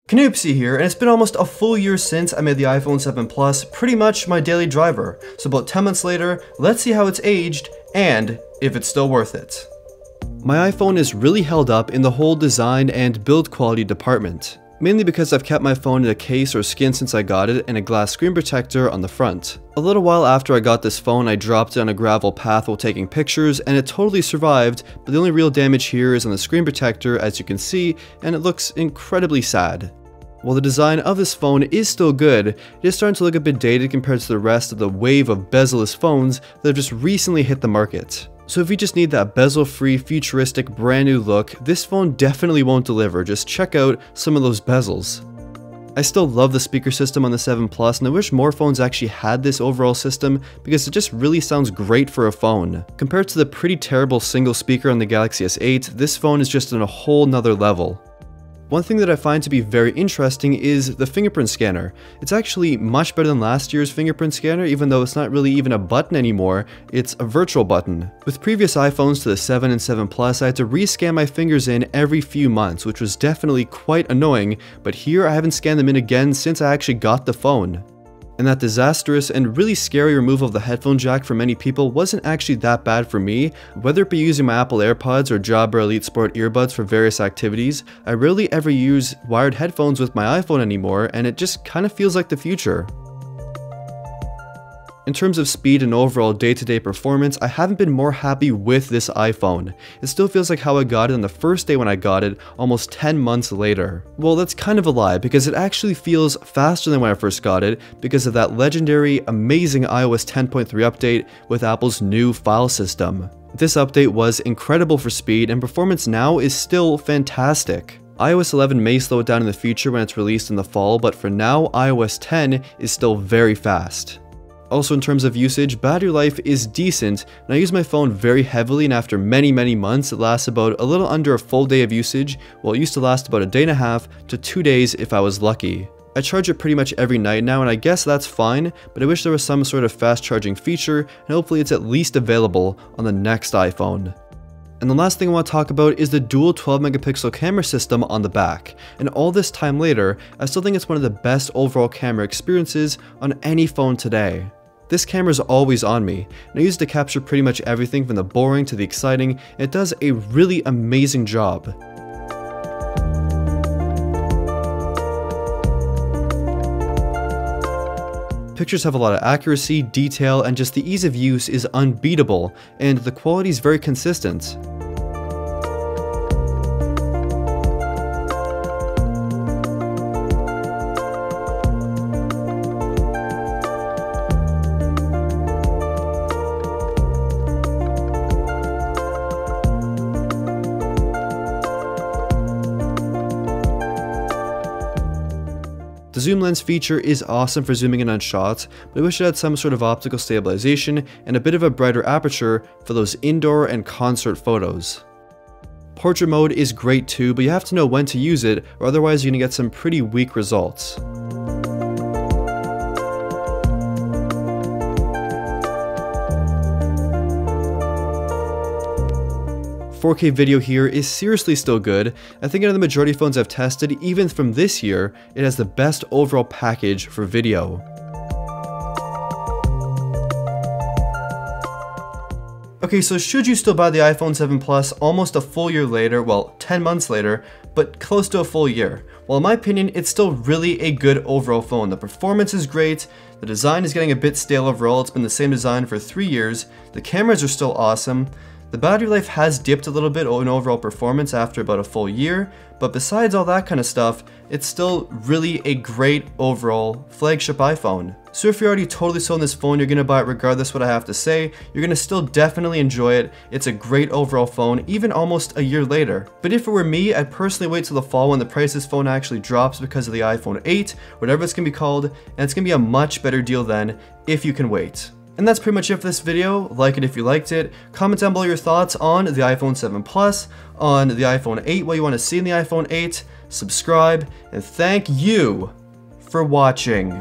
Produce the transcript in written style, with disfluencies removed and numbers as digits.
Canoopsy here, and it's been almost a full year since I made the iPhone 7 Plus pretty much my daily driver. So about 10 months later, let's see how it's aged and if it's still worth it. My iPhone is really held up in the whole design and build quality department, mainly because I've kept my phone in a case or skin since I got it and a glass screen protector on the front. A little while after I got this phone, I dropped it on a gravel path while taking pictures and it totally survived, but the only real damage here is on the screen protector, as you can see, and it looks incredibly sad. While the design of this phone is still good, it is starting to look a bit dated compared to the rest of the wave of bezel-less phones that have just recently hit the market. So if you just need that bezel-free, futuristic, brand new look, this phone definitely won't deliver. Just check out some of those bezels. I still love the speaker system on the 7 Plus, and I wish more phones actually had this overall system because it just really sounds great for a phone. Compared to the pretty terrible single speaker on the Galaxy S8, this phone is just on a whole nother level. One thing that I find to be very interesting is the fingerprint scanner. It's actually much better than last year's fingerprint scanner, even though it's not really even a button anymore, it's a virtual button. With previous iPhones to the 7 and 7 Plus, I had to rescan my fingers in every few months, which was definitely quite annoying, but here I haven't scanned them in again since I actually got the phone. And that disastrous and really scary removal of the headphone jack for many people wasn't actually that bad for me. Whether it be using my Apple AirPods or Jabra Elite Sport earbuds for various activities, I rarely ever use wired headphones with my iPhone anymore, and it just kind of feels like the future. In terms of speed and overall day-to-day performance, I haven't been more happy with this iPhone. It still feels like how I got it on the first day when I got it, almost 10 months later. Well, that's kind of a lie, because it actually feels faster than when I first got it because of that legendary, amazing iOS 10.3 update with Apple's new file system. This update was incredible for speed, and performance now is still fantastic. iOS 11 may slow it down in the future when it's released in the fall, but for now, iOS 10 is still very fast. Also, in terms of usage, battery life is decent, and I use my phone very heavily, and after many months it lasts about a little under a full day of usage, while it used to last about a day and a half to 2 days if I was lucky. I charge it pretty much every night now, and I guess that's fine, but I wish there was some sort of fast charging feature, and hopefully it's at least available on the next iPhone. And the last thing I want to talk about is the dual 12 megapixel camera system on the back. And all this time later, I still think it's one of the best overall camera experiences on any phone today. This camera is always on me, and I use it to capture pretty much everything from the boring to the exciting, and it does a really amazing job. Pictures have a lot of accuracy, detail, and just the ease of use is unbeatable, and the quality is very consistent. The zoom lens feature is awesome for zooming in on shots, but I wish it had some sort of optical stabilization and a bit of a brighter aperture for those indoor and concert photos. Portrait mode is great too, but you have to know when to use it, or otherwise you're gonna get some pretty weak results. 4K video here is seriously still good. I think out of the majority of phones I've tested, even from this year, it has the best overall package for video. Okay, so should you still buy the iPhone 7 Plus almost a full year later, well, 10 months later, but close to a full year? Well, in my opinion, it's still really a good overall phone. The performance is great, the design is getting a bit stale overall, it's been the same design for 3 years, the cameras are still awesome, the battery life has dipped a little bit in overall performance after about a full year, but besides all that kind of stuff, it's still really a great overall flagship iPhone. So if you're already totally sold on this phone, you're going to buy it regardless what I have to say, you're going to still definitely enjoy it. It's a great overall phone, even almost a year later. But if it were me, I'd personally wait till the fall when the price of this phone actually drops because of the iPhone 8, whatever it's going to be called, and it's going to be a much better deal then if you can wait. And that's pretty much it for this video. Like it if you liked it. Comment down below your thoughts on the iPhone 7 Plus, on the iPhone 8, what you want to see in the iPhone 8. Subscribe, and thank you for watching.